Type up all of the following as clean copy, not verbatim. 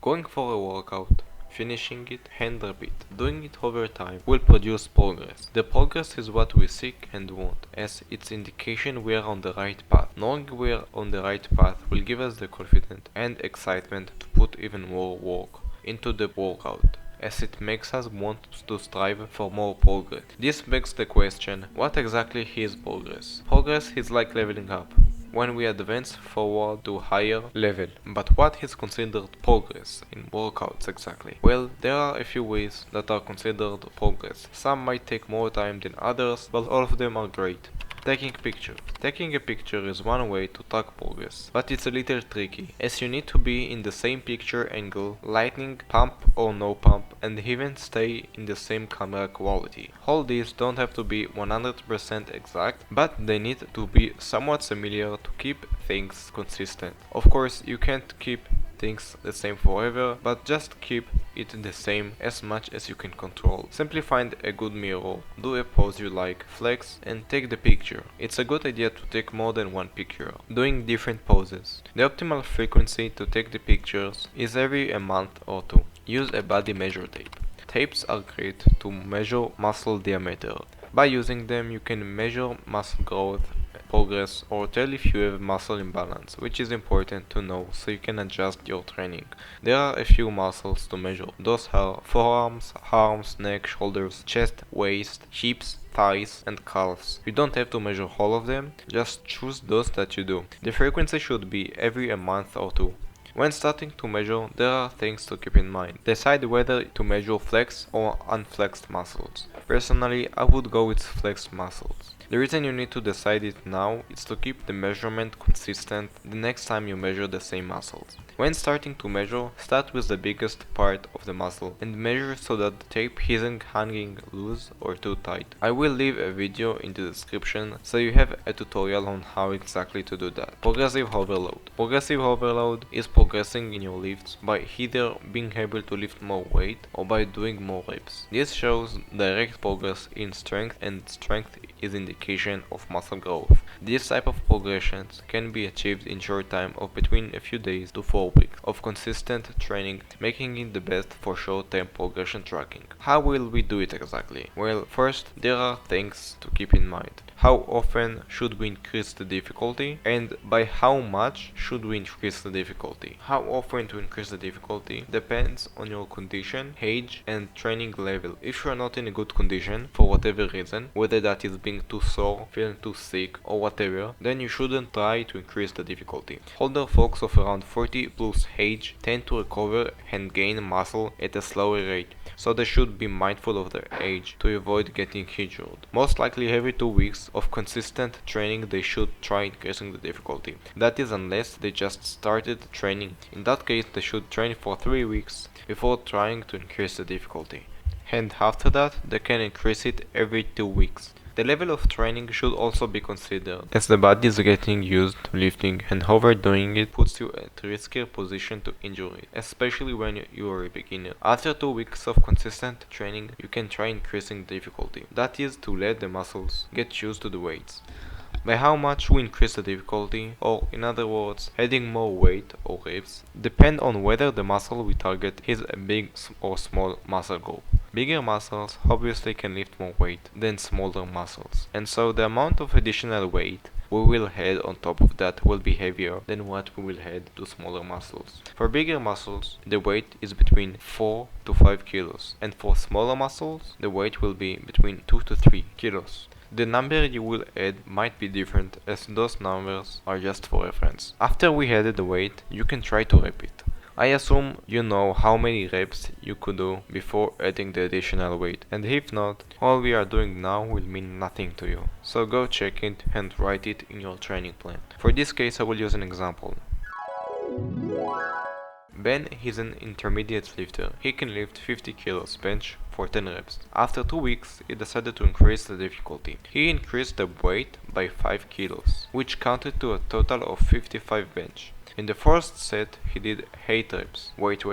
Going for a workout, finishing it, and repeat. Doing it over time will produce progress. The progress is what we seek and want, as its indication we are on the right path. Knowing we are on the right path will give us the confidence and excitement to put even more work into the workout, as it makes us want to strive for more progress. This begs the question, what exactly is progress? Progress is like leveling up, when we advance forward to higher level. But what is considered progress in workouts exactly? Well, there are a few ways that are considered progress. Some might take more time than others, but all of them are great. Taking pictures. Taking a picture is one way to track progress, but it's a little tricky, as you need to be in the same picture angle, lighting, pump or no pump, and even stay in the same camera quality. All these don't have to be 100% exact, but they need to be somewhat similar to keep things consistent. Of course, you can't keep things the same forever, but just keep it the same as much as you can control. Simply find a good mirror, do a pose you like, flex, and take the picture. It's a good idea to take more than one picture, doing different poses. The optimal frequency to take the pictures is every a month or two. Use a body measure tape. Tapes are great to measure muscle diameter. By using them, you can measure muscle growth, progress, or tell if you have muscle imbalance, which is important to know so you can adjust your training. There are a few muscles to measure. Those are forearms, arms, neck, shoulders, chest, waist, hips, thighs, and calves. You don't have to measure all of them, just choose those that you do. The frequency should be every a month or two. When starting to measure, there are things to keep in mind. Decide whether to measure flexed or unflexed muscles. Personally, I would go with flexed muscles. The reason you need to decide it now is to keep the measurement consistent the next time you measure the same muscles. When starting to measure, start with the biggest part of the muscle and measure so that the tape isn't hanging loose or too tight. I will leave a video in the description so you have a tutorial on how exactly to do that. Progressive overload. Progressive overload is progressing in your lifts by either being able to lift more weight or by doing more reps. This shows direct progress in strength, and strength is indication of muscle growth. This type of progressions can be achieved in short time of between a few days to 4 weeks of consistent training, making it the best for short-term progression tracking. How will we do it exactly? Well, first, there are things to keep in mind. How often should we increase the difficulty, and by how much should we increase the difficulty? How often to increase the difficulty depends on your condition, age, and training level. If you are not in a good condition for whatever reason, whether that is being too sore, feeling too sick, or whatever, then you shouldn't try to increase the difficulty. Older folks of around 40 plus age tend to recover and gain muscle at a slower rate, so they should be mindful of their age to avoid getting injured. Most likely every 2 weeks of consistent training they should try increasing the difficulty. That is unless they just started training. In that case they should train for 3 weeks before trying to increase the difficulty. And after that they can increase it every 2 weeks. The level of training should also be considered, as the body is getting used to lifting and overdoing it puts you at a riskier position to injure it, especially when you are a beginner. After 2 weeks of consistent training, you can try increasing the difficulty. That is to let the muscles get used to the weights. By how much we increase the difficulty, or in other words, adding more weight or reps, depend on whether the muscle we target is a big or small muscle group. Bigger muscles obviously can lift more weight than smaller muscles, and so the amount of additional weight we will add on top of that will be heavier than what we will add to smaller muscles. For bigger muscles, the weight is between 4 to 5 kilos, and for smaller muscles, the weight will be between 2 to 3 kilos. The number you will add might be different, as those numbers are just for reference. After we added the weight, you can try to rep it. I assume you know how many reps you could do before adding the additional weight, and if not, all we are doing now will mean nothing to you. So go check it and write it in your training plan. For this case I will use an example. Ben is an intermediate lifter. He can lift 50 kilos bench for 10 reps. After 2 weeks, he decided to increase the difficulty. He increased the weight by 5 kilos, which counted to a total of 55 bench. In the first set, he did 8 reps. Wait,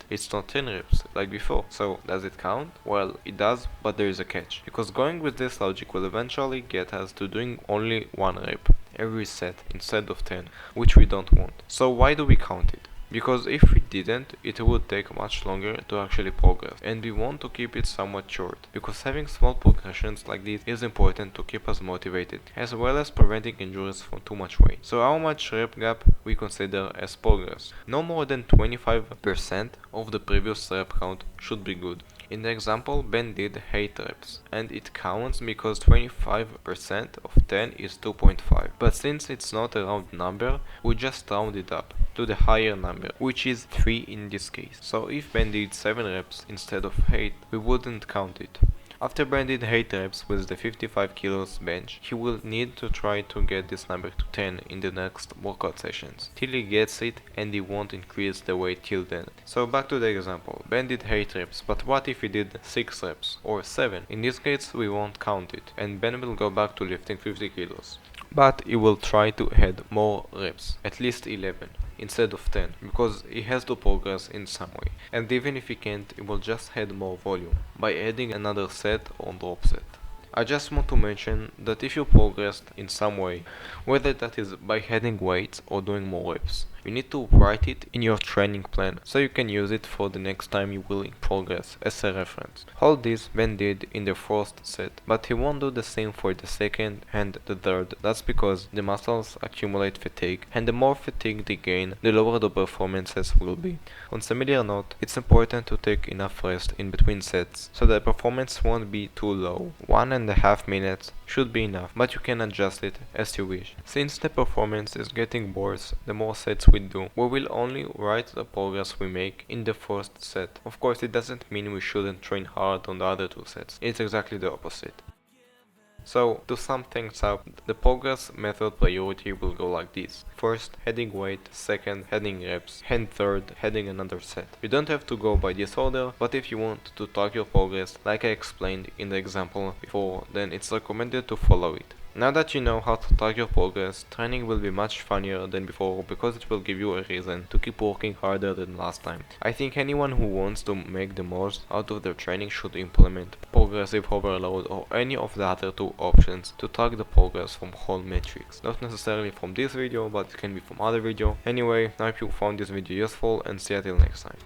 it's not 10 reps, like before. So, does it count? Well, it does, but there is a catch. Because going with this logic will eventually get us to doing only 1 rep every set instead of 10, which we don't want. So why do we count it? because if we didn't, it would take much longer to actually progress, and we want to keep it somewhat short, because having small progressions like this is important to keep us motivated, as well as preventing injuries from too much weight. So how much rep gap we consider as progress? No more than 25% of the previous rep count should be good. In the example, Ben did 8 reps, and it counts because 25% of 10 is 2.5. But since it's not a round number, we just round it up to the higher number, which is 3 in this case. So if Ben did 7 reps instead of 8, we wouldn't count it. After Ben did 8 reps with the 55 kilos bench, he will need to try to get this number to 10 in the next workout sessions, till he gets it and he won't increase the weight till then. So back to the example, Ben did 8 reps, but what if he did 6 reps, or 7? In this case we won't count it, and Ben will go back to lifting 50 kilos. But he will try to add more reps, at least 11, instead of 10, because he has to progress in some way. And even if he can't, he will just add more volume, by adding another set or drop set. I just want to mention that if you progressed in some way, whether that is by adding weights or doing more reps, you need to write it in your training plan so you can use it for the next time you will progress as a reference. All this Ben did in the first set, but he won't do the same for the second and the third. That's because the muscles accumulate fatigue, and the more fatigue they gain, the lower the performances will be. On similar note, it's important to take enough rest in between sets so the performance won't be too low. 1.5 minutes should be enough, but you can adjust it as you wish. Since the performance is getting worse the more sets we do, we will only write the progress we make in the first set. Of course, it doesn't mean we shouldn't train hard on the other 2 sets. It's exactly the opposite. So, to sum things up, the progress method priority will go like this. First, adding weight, second, adding reps, and third, adding another set. You don't have to go by this order, but if you want to track your progress, like I explained in the example before, then it's recommended to follow it. Now that you know how to track your progress, training will be much funnier than before because it will give you a reason to keep working harder than last time. I think anyone who wants to make the most out of their training should implement progressive overload or any of the other 2 options to track the progress from whole metrics. Not necessarily from this video, but it can be from other video. Anyway, I hope you found this video useful, and see you till next time.